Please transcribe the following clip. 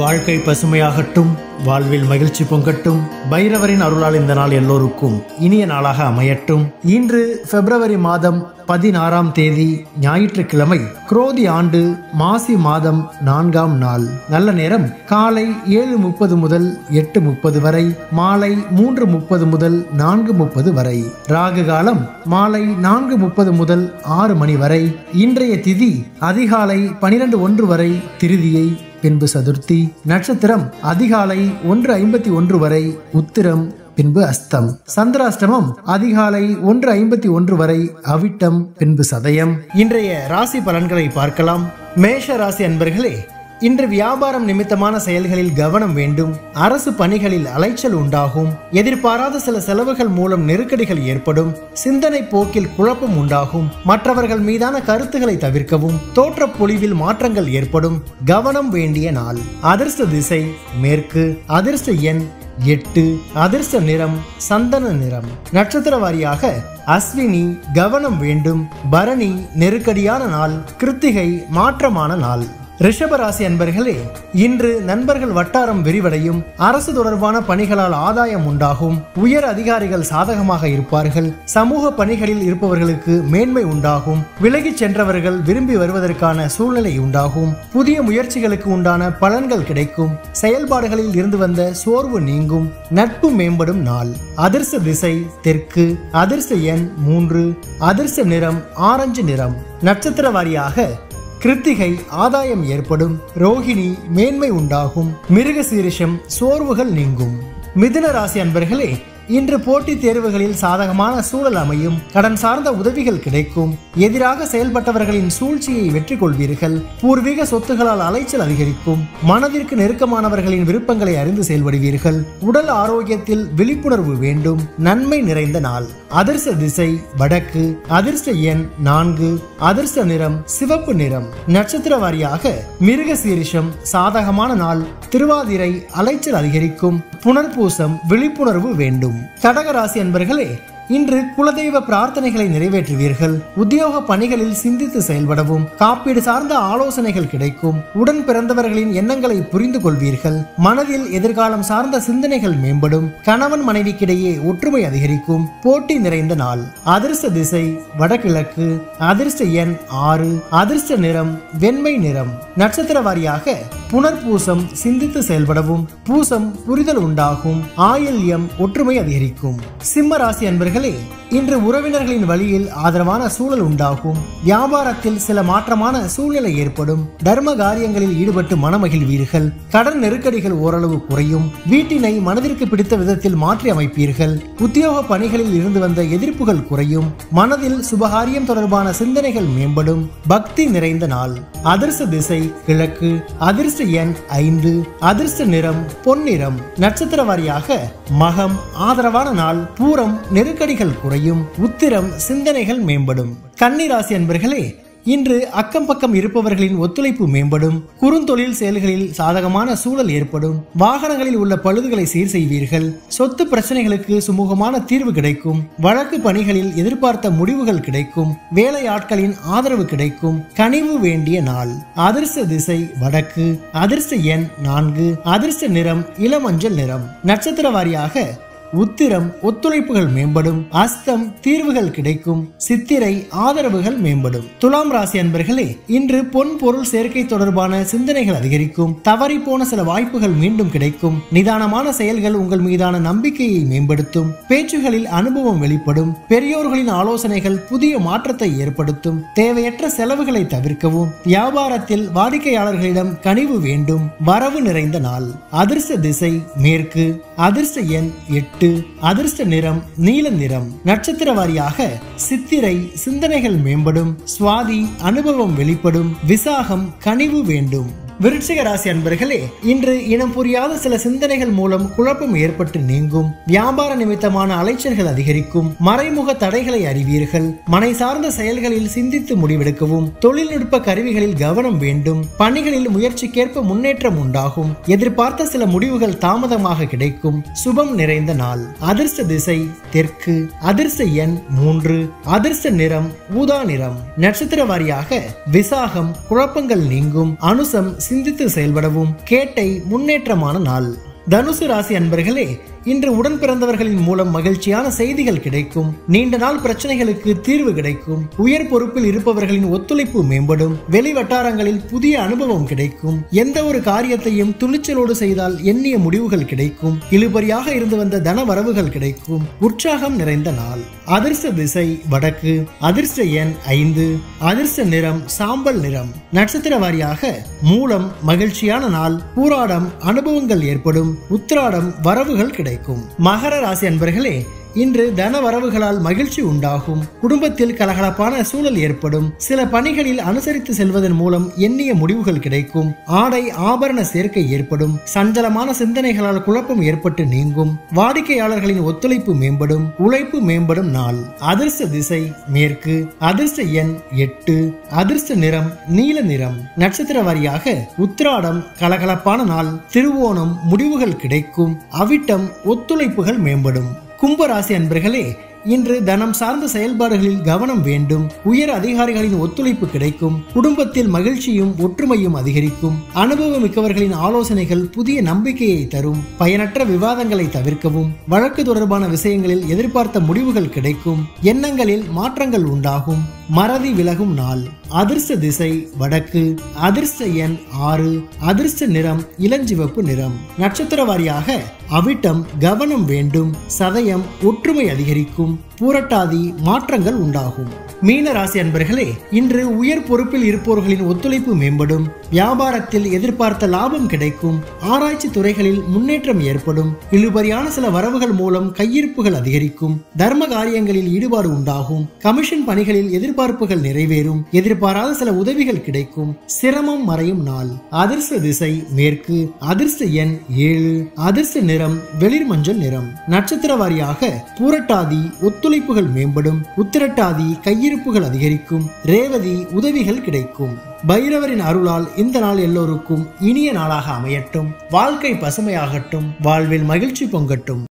வாழ்க்கை பசுமையாகட்டும், வாழ்வில் மகிழ்ச்சி பொங்கட்டும். பைரவரின் அருளால் இந்த நாள் எல்லோருக்கும் இனிய நாளாக அமையட்டும். இன்று பிப்ரவரி மாதம் 16ஆம் தேதி ஞாயிற்றுக்கிழமை, குரோதி ஆண்டு மாசி மாதம் 4ஆம் நாள். நல்ல நேரம் காலை 7:30 முதல் 8:30 வரை, மாலை 3:30 முதல் 4:30 வரை. ராகு காலம் மாலை 4:30 முதல் 6 மணி வரை. இன்றைய திதி அதிகாலை 12:01 வரை திருதியை, பின்பு சதுர்த்தி. நட்சத்திரம் அதிகாலை 1:51 வரை உத்திரம், பின்பு அஸ்தம். சந்திராஷ்டமம் அதிகாலை 1:51 வரை அவிட்டம், பின்பு சதயம். இன்றைய ராசி பலன்களை பார்க்கலாம். மேஷ ராசி அன்பர்களே, இன்று வியாபாரம் நிமித்தமான செயல்களில் கவனம் வேண்டும். அரசு பணிகளில் அலைச்சல் உண்டாகும். எதிர்பாராத சில செலவுகள் மூலம் நெருக்கடிகள் ஏற்படும். சிந்தனை போக்கில் குழப்பம் உண்டாகும். மற்றவர்கள் மீதான கருத்துக்களை தவிர்க்கவும். தோற்ற பொலிவில் மாற்றங்கள் ஏற்படும். கவனம் வேண்டிய நாள். அதிர்ஷ்ட திசை மேற்கு. அதிர்ஷ்ட எண் 8. அதிர்ஷ்ட நிறம் சந்தன நிறம். நட்சத்திர வாரியாக அஸ்வினி கவனம் வேண்டும். பரணி நெருக்கடியான நாள். கிருத்திகை மாற்றமான நாள். ரிஷபராசி அன்பர்களே, இன்று நண்பர்கள் வட்டாரம் விரிவடையும். அரசு தொடர்பான பணிகளால் ஆதாயம் உண்டாகும். உயர் அதிகாரிகள் சாதகமாக இருப்பார்கள். சமூக பணிகளில் இருப்பவர்களுக்கு மேன்மை உண்டாகும். விலகிச் சென்றவர்கள் விரும்பி வருவதற்கான சூழ்நிலை உண்டாகும். புதிய முயற்சிகளுக்கு உண்டான பலன்கள் கிடைக்கும். செயல்பாடுகளில் இருந்து வந்த சோர்வு நீங்கும். நட்பு மேம்படும் நாள். அதிர்ஷ்ட திசை தெற்கு. அதிர்ஷ்ட எண் 3. அதிர்ஷ்ட நிறம் ஆரஞ்சு நிறம். நட்சத்திர வாரியாக கிருத்திகை ஆதாயம் ஏற்படும். ரோஹிணி மேன்மை உண்டாகும். மிருகசீரிஷம் சோர்வுகள் நீங்கும். மிதுன ராசி அன்பர்களே, இன்று போட்டித் தேர்வுகளில் சாதகமான சூழல் அமையும். கடன் சார்ந்த உதவிகள் கிடைக்கும். எதிராக செயல்பட்டவர்களின் சூழ்ச்சியை வெற்றி கொள்வீர்கள். பூர்வீக சொத்துகளால் அலைச்சல் அதிகரிக்கும். மனதிற்கு நெருக்கமானவர்களின் விருப்பங்களை அறிந்து செயல்படுவீர்கள். உடல் ஆரோக்கியத்தில் விழிப்புணர்வு வேண்டும். நன்மை நிறைந்த நாள். அதிர்ஷ்ட திசை வடக்கு. அதிர்ஷ்ட எண் 4. அதிர்ஷ்ட நிறம் சிவப்பு நிறம். நட்சத்திர வாரியாக மிருகசீரிஷம் சாதகமான நாள். திருவாதிரை அலைச்சல் அதிகரிக்கும். புனர்பூசம் விழிப்புணர்வு வேண்டும். கடகராசி அன்பர்களே, இன்று குலதெய்வ பிரார்த்தனைகளை நிறைவேற்றுவீர்கள். உத்தியோக பணிகளில் சிந்தித்து செயல்படவும். காப்பீடு சார்ந்த ஆலோசனைகள் கிடைக்கும். உடன் பிறந்தவர்களின் எண்ணங்களை புரிந்து கொள்வீர்கள். மனதில் எதிர்காலம் சார்ந்த சிந்தனைகள் மேம்படும். கணவன் மனைவிக்கிடையே ஒற்றுமை அதிகரிக்கும். போட்டி நிறைந்த நாள். அதிர்ஷ்ட திசை வடகிழக்கு. அதிர்ஷ்ட எண் 6. அதிர்ஷ்ட நிறம் வெண்மை நிறம். நட்சத்திர வாரியாக புனர்பூசம் சிந்தித்து செயல்படவும். பூசம் புரிதல் உண்டாகும். ஆயில்யம் ஒற்றுமை அதிகரிக்கும். சிம்ம ராசி அன்பர்கள், இன்று உறவினர்களின் வழியில் ஆதரவான சூழல் உண்டாகும். வியாபாரத்தில் சில மாற்றமான சூழ்நிலை ஏற்படும். தர்ம காரியங்களில் ஈடுபட்டு மனமகிழ்வீர்கள். கடன் நெருக்கடிகள் ஓரளவு குறையும். வீட்டினை மனதிற்கு பிடித்த விதத்தில் மாற்றி அமைப்பீர்கள். உத்தியோக பணிகளில் இருந்து வந்த எதிர்ப்புகள் குறையும். மனதில் சுபகாரியம் தொடர்பான சிந்தனைகள் மேம்படும். பக்தி நிறைந்த நாள். அதிர்ஷ்ட திசை கிழக்கு. அதிர்ஷ்ட எண் 5. அதிர்ஷ்ட நிறம் பொன்னிறம். நட்சத்திர வாரியாக மகம் ஆதரவான நாள். பூரம் நெருக்கடிகள் குறையும். உத்திரம் சிந்தனைகள் மேம்படும். கன்னிராசி அன்பர்களே, இன்று அக்கம் பக்கம் இருப்பவர்களின் ஒத்துழைப்பு மேம்படும். குறுந்தொழில் செயல்களில் சாதகமான சூழல் ஏற்படும். வாகனங்களில் உள்ள பழுதுகளை சீர் செய்வீர்கள். சொத்து பிரச்சனைகளுக்கு சுமூகமான தீர்வு கிடைக்கும். வழக்கு பணிகளில் எதிர்பார்த்த முடிவுகள் கிடைக்கும். வேலை ஆட்களின் ஆதரவு கிடைக்கும். கனிவு வேண்டிய நாள். அதிர்ஷ்ட திசை வடக்கு. அதிர்ஷ்ட எண் 4. அதிர்ஷ்ட நிறம் இளமஞ்சள் நிறம். நட்சத்திர வாரியாக உத்திரம் ஒத்துழைப்புகள் மேம்படும். அஸ்தம் தீர்வுகள் கிடைக்கும். சித்திரை ஆதரவுகள் மேம்படும். துலாம் ராசி அன்பர்களே, இன்று பொன் பொருள் சேர்க்கை தொடர்பான சிந்தனைகள் அதிகரிக்கும். தவறி போன சில வாய்ப்புகள் மீண்டும் கிடைக்கும். நிதானமான செயல்கள் உங்கள் மீதான நம்பிக்கையை மேம்படுத்தும். பேச்சுகளில் அனுபவம் வெளிப்படும். பெரியோர்களின் ஆலோசனைகள் புதிய மாற்றத்தை ஏற்படுத்தும். தேவையற்ற செலவுகளை தவிர்க்கவும். வியாபாரத்தில் வாடிக்கையாளர்களிடம் கனிவு வேண்டும். வரவு நிறைந்த நாள். அதிர்ஷ்ட திசை மேற்கு. அதிர்ஷ்ட எண் 8. அதிர்ஷ்ட நிறம் நீல நிறம். நட்சத்திர வாரியாக சித்திரை சிந்தனைகள் மேம்படும். சுவாதி அனுபவம் வெளிப்படும். விசாகம் கனிவு வேண்டும். விருச்சிக ராசி அன்பர்களே, இன்று இனம் புரியாத சில சிந்தனைகள் மூலம் குழப்பம் ஏற்பட்டு நீங்கும். வியாபார நிமித்தமான அலைச்சல்கள் அதிகரிக்கும். மறைமுக தடைகளை அறிவீர்கள். மனை சார்ந்த செயல்களில் சிந்தித்து முடிவெடுக்கவும். தொழில்நுட்ப கருவிகளில் கவனம் வேண்டும். பணிகளில் முயற்சிக்கேற்ப முன்னேற்றம் உண்டாகும். எதிர்பார்த்த சில முடிவுகள் தாமதமாக கிடைக்கும். சுபம் நிறைந்த நாள். அதிர்ஷ்ட திசை தெற்கு. அதிர்ஷ்ட எண் 3. அதிர்ஷ்ட நிறம் ஊதா நிறம். நட்சத்திர வாரியாக விசாகம் குழப்பங்கள் நீங்கும். அனுசம் சிந்தித்து செயல்படவும் கேட்டை முன்னேற்றமான நாள். தனுசு ராசி அன்பர்களே, இன்று உடன் பிறந்தவர்களின் மூலம் மகிழ்ச்சியான செய்திகள் கிடைக்கும். நீண்ட நாள் பிரச்சனைகளுக்கு தீர்வு கிடைக்கும். உயர் பொறுப்பில் இருப்பவர்களின் ஒத்துழைப்பு மேம்படும். வெளி வட்டாரங்களில் புதிய அனுபவம் கிடைக்கும். எந்த ஒரு காரியத்தையும் துணிச்சலோடு செய்தால் எண்ணிய முடிவுகள் கிடைக்கும். இழுபறியாக இருந்து வந்த தன வரவுகள் கிடைக்கும். உற்சாகம் நிறைந்த நாள். அதிர்ஷ்ட திசை வடக்கு. அதிர்ஷ்ட எண் 5. அதிர்ஷ்ட நிறம் சாம்பல் நிறம். நட்சத்திர வாரியாக மூலம் மகிழ்ச்சியான நாள். பூராடம் அனுபவங்கள் ஏற்படும். உத்திராடம் வரவுகள் கிடைக்கும். மகர ராசி அன்பர்களே, இன்று தன வரவுகளால் மகிழ்ச்சி உண்டாகும். குடும்பத்தில் கலகலப்பான சூழல் ஏற்படும். சில பணிகளில் அனுசரித்து செல்வதன் மூலம் எண்ணிய முடிவுகள் கிடைக்கும். ஆடை ஆபரண சேர்க்கை ஏற்படும். சஞ்சலமான சிந்தனைகளால் குழப்பம் ஏற்பட்டு நீங்கும். வாடிக்கையாளர்களின் ஒத்துழைப்பு மேம்படும். உழைப்பு மேம்படும் நாள். அதிர்ஷ்ட திசை மேற்கு. அதிர்ஷ்ட எண் 8. அதிர்ஷ்ட நிறம் நீல நிறம். நட்சத்திர வாரியாக உத்திராடம் கலகலப்பான நாள். திருவோணம் முடிவுகள் கிடைக்கும். அவிட்டம் ஒத்துழைப்புகள் மேம்படும். கும்பராசி அன்பர்களே, இன்று தனம் சார்ந்த செயல்பாடுகளில் கவனம் வேண்டும். உயர் அதிகாரிகளின் ஒத்துழைப்பு கிடைக்கும். குடும்பத்தில் மகிழ்ச்சியும் ஒற்றுமையும் அதிகரிக்கும். அனுபவம் மிக்கவர்களின் ஆலோசனைகள் புதிய நம்பிக்கையை தரும். பயனற்ற விவாதங்களை தவிர்க்கவும். வழக்கு தொடர்பான விஷயங்களில் எதிர்பார்த்த முடிவுகள் கிடைக்கும். எண்ணங்களில் மாற்றங்கள் உண்டாகும். மறதி விலகும் நாள். அதிர்ஷ்ட திசை வடக்கு. அதிர்ஷ்ட எண் 6. அதிர்ஷ்ட நிறம் இளஞ்சிவப்பு நிறம். நட்சத்திர வாரியாக அவிட்டம் கவனம் வேண்டும். சதயம் ஒற்றுமை அதிகரிக்கும். பூரட்டாதி மாற்றங்கள் உண்டாகும். மீன ராசி அன்பர்களே, இன்று உயர் பொறுப்பில் இருப்பவர்களின் ஒத்துழைப்பு மேம்படும். வியாபாரத்தில் எதிர்பார்த்த லாபம் கிடைக்கும். ஆராய்ச்சி துறைகளில் முன்னேற்றம் ஏற்படும். இழுபறியான சில வரவுகள் மூலம் கையிருப்புகள் அதிகரிக்கும். தர்ம காரியங்களில் ஈடுபாடு உண்டாகும். கமிஷன் பணிகளில் எதிர்பார்ப்புகள் நிறைவேறும். எதிர்பாராத சில உதவிகள் கிடைக்கும். சிரமம் மறையும் நாள். அதிர்ஷ்ட திசை மேற்கு. அதிர்ஷ்ட எண் 7. அதிர்ஷ்ட நிறம் வெளிர் மஞ்சள் நிறம். நட்சத்திர வாரியாக பூரட்டாதி ஒத்துழைப்புகள் மேம்படும். உத்திரட்டாதி கையிருப்புகள் அதிகரிக்கும். ரேவதி உதவிகள் கிடைக்கும். பைரவரின் அருளால் இந்த நாள் எல்லோருக்கும் இனிய நாளாக அமையட்டும். வாழ்க்கை பசுமையாகட்டும். வாழ்வில் மகிழ்ச்சி பொங்கட்டும்.